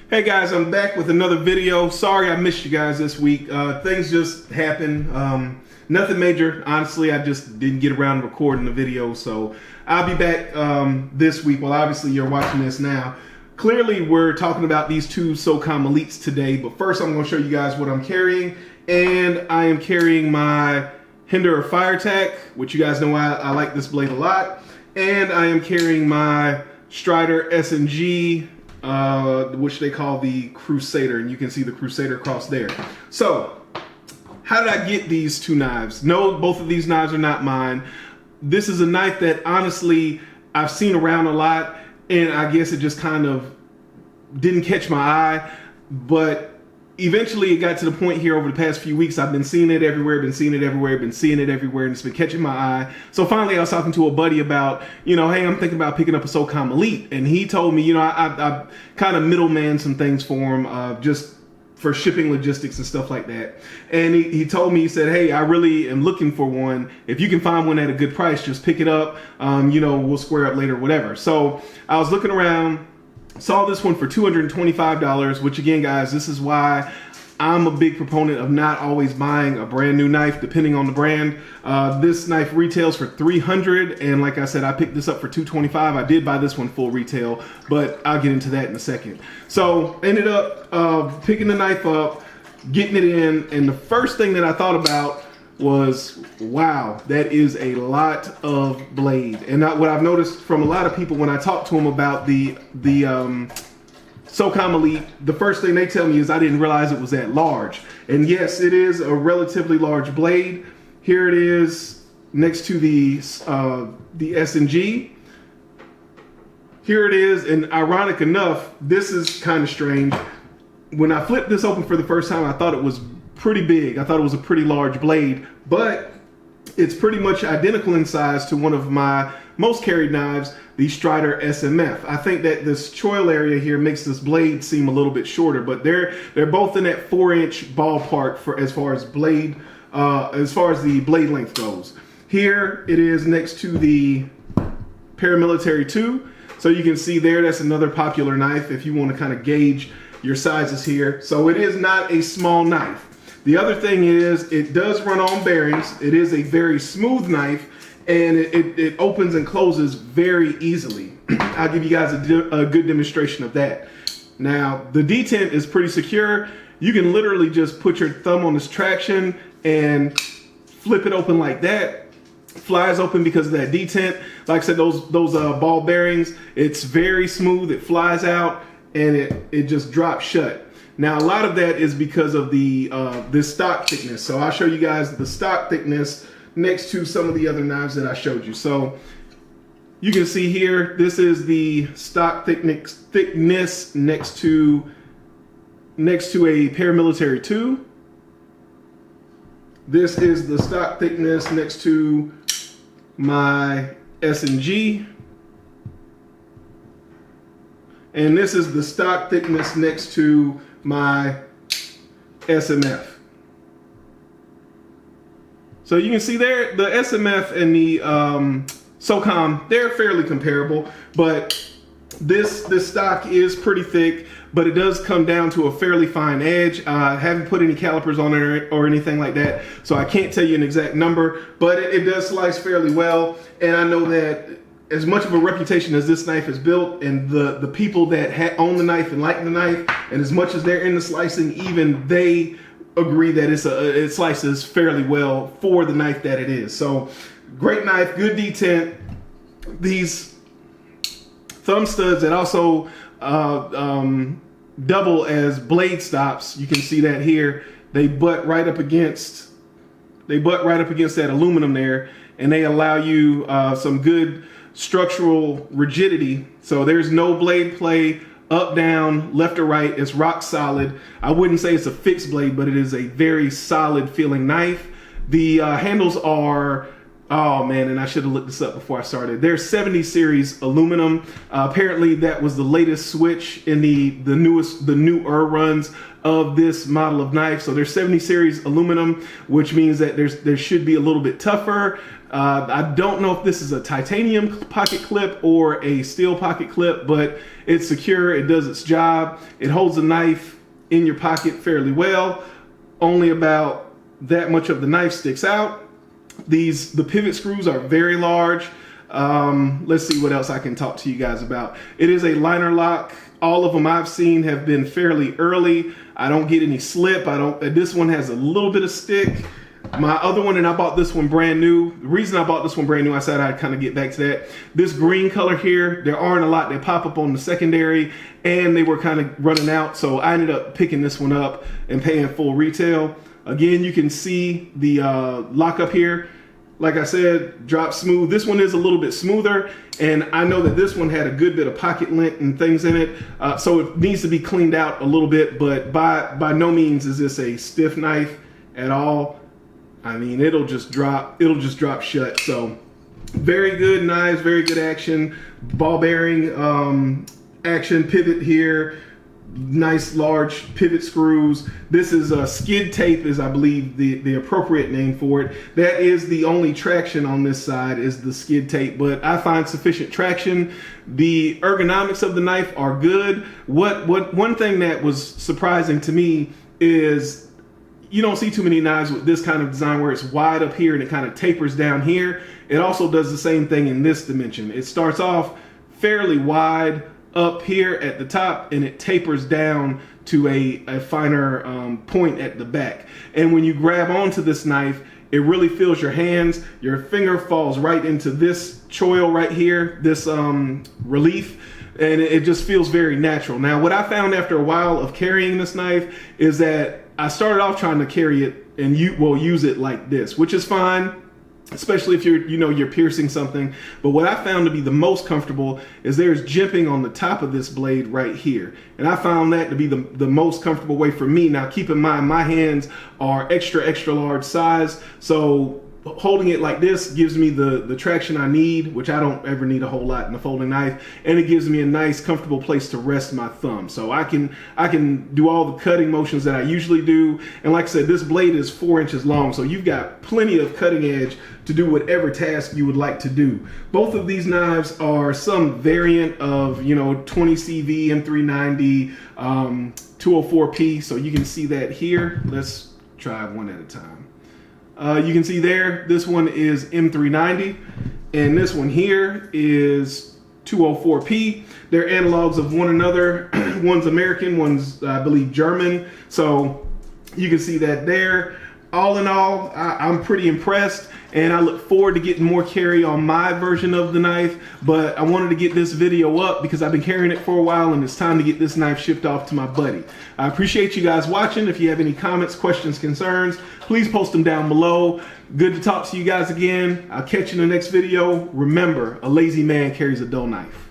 Hey guys, I'm back with another video. Sorry I missed you guys this week. Things just happened. Nothing major. Honestly, I just didn't get around to recording the video, so I'll be back this week. Well, obviously you're watching this now. Clearly we're talking about these two SOCOM Elites today, but first I'm going to show you guys what I'm carrying. And I am carrying my Hinder Fire Tac, which you guys know I like this blade a lot. And I am carrying my Strider S&G, which they call the Crusader, and you can see the Crusader cross there. So, how did I get these two knives? No, both of these knives are not mine. This is a knife that honestly I've seen around a lot, and I guess it just kind of didn't catch my eye, but eventually it got to the point here over the past few weeks. I've been seeing it everywhere, been seeing it everywhere, and it's been catching my eye. So finally I was talking to a buddy about, hey, I'm thinking about picking up a SOCOM Elite. And he told me, I kind of middleman some things for him, just for shipping logistics and stuff like that. And he told me, he said, hey, I really am looking for one. If you can find one at a good price, just pick it up. We'll square up later, whatever. So I was looking around, saw this one for $225, which again, guys, this is why I'm a big proponent of not always buying a brand new knife, depending on the brand. This knife retails for $300, and like I said, I picked this up for $225. I did buy this one full retail, but I'll get into that in a second. So ended up picking the knife up, getting it in, and the first thing that I thought about was, wow, that is a lot of blade. And what I've noticed from a lot of people when I talk to them about the SOCOM Elite, the first thing they tell me is I didn't realize it was that large. And yes, it is a relatively large blade. Here it is next to the S&G. Here it is, and ironic enough, this is kind of strange. When I flipped this open for the first time, I thought it was pretty big. I thought it was a pretty large blade, but it's pretty much identical in size to one of my most carried knives, the Strider SMF. I think that this choil area here makes this blade seem a little bit shorter, but they're both in that 4-inch ballpark as far as the blade length goes. Here it is next to the Paramilitary 2. So you can see there, that's another popular knife if you want to kind of gauge your sizes here. So it is not a small knife. The other thing is it does run on bearings. It is a very smooth knife, and it opens and closes very easily. I'll give you guys a good demonstration of that. Now, the detent is pretty secure. You can literally just put your thumb on this traction and flip it open like that. Flies open because of that detent. Like I said, those ball bearings, it's very smooth. It flies out and it just drops shut. Now, a lot of that is because of this stock thickness. So I'll show you guys the stock thickness next to some of the other knives that I showed you. So you can see here, this is the stock thickness next to a Paramilitary 2. This is the stock thickness next to my S&G. And this is the stock thickness next to my SMF. So you can see there, the SMF and the SOCOM, they're fairly comparable, but this stock is pretty thick, but it does come down to a fairly fine edge. I haven't put any calipers on it or anything like that, so I can't tell you an exact number, but it does slice fairly well. And I know that as much of a reputation as this knife is built, and the people that own the knife and like the knife, and as much as they're into slicing, even they agree that it slices fairly well for the knife that it is. So great knife, good detent. These thumb studs that also double as blade stops, you can see that here. They butt right up against that aluminum there, and they allow you some good structural rigidity. So there's no blade play up, down, left or right. It's rock solid. I wouldn't say it's a fixed blade, but it is a very solid feeling knife. The handles are Oh man, and I should have looked this up before I started. They're 70 series aluminum. Apparently that was the latest switch in the newer runs of this model of knife. So they're 70 series aluminum, which means that there should be a little bit tougher. I don't know if this is a titanium pocket clip or a steel pocket clip, but it's secure, it does its job. It holds the knife in your pocket fairly well. Only about that much of the knife sticks out. The pivot screws are very large. Let's see what else I can talk to you guys about. It is a liner lock. All of them I've seen have been fairly early. I don't get any slip. This one has a little bit of stick. My other one, and I bought this one brand new. The reason I bought this one brand new, I said I'd kind of get back to that. This green color here, there aren't a lot that pop up on the secondary, and they were kind of running out. So I ended up picking this one up and paying full retail. Again, you can see the lockup here. Like I said, drop smooth. This one is a little bit smoother, and I know that this one had a good bit of pocket lint and things in it, so it needs to be cleaned out a little bit, but by no means is this a stiff knife at all. I mean, it'll just drop shut. So very good knives, very good action, ball bearing action, pivot here. Nice large pivot screws. This is a skid tape, is I believe the appropriate name for it. That is the only traction on this side, is the skid tape, but I find sufficient traction. The ergonomics of the knife are good. One thing that was surprising to me is you don't see too many knives with this kind of design where it's wide up here and it kind of tapers down here. It also does the same thing in this dimension. It starts off fairly wide up here at the top, and it tapers down to a finer point at the back. And when you grab onto this knife, it really feels your hands. Your finger falls right into this choil right here, this relief, and it just feels very natural. Now, what I found after a while of carrying this knife is that I started off trying to carry it and use it like this, which is fine, especially if you're piercing something. But what I found to be the most comfortable is there's jimping on the top of this blade right here. And I found that to be the most comfortable way for me. Now, keep in mind, my hands are extra large size. So holding it like this gives me the traction I need, which I don't ever need a whole lot in a folding knife. And it gives me a nice, comfortable place to rest my thumb. So I can do all the cutting motions that I usually do. And like I said, this blade is 4 inches long. So you've got plenty of cutting edge to do whatever task you would like to do. Both of these knives are some variant of, 20 CV, M390, 204P. So you can see that here. Let's try one at a time. You can see there, this one is M390, and this one here is 204P. They're analogs of one another. One's American, one's, I believe, German. So you can see that there. All in all, I'm pretty impressed, and I look forward to getting more carry on my version of the knife. But I wanted to get this video up because I've been carrying it for a while, and it's time to get this knife shipped off to my buddy. I appreciate you guys watching. If you have any comments, questions, concerns, please post them down below. Good to talk to you guys again. I'll catch you in the next video. Remember, a lazy man carries a dull knife.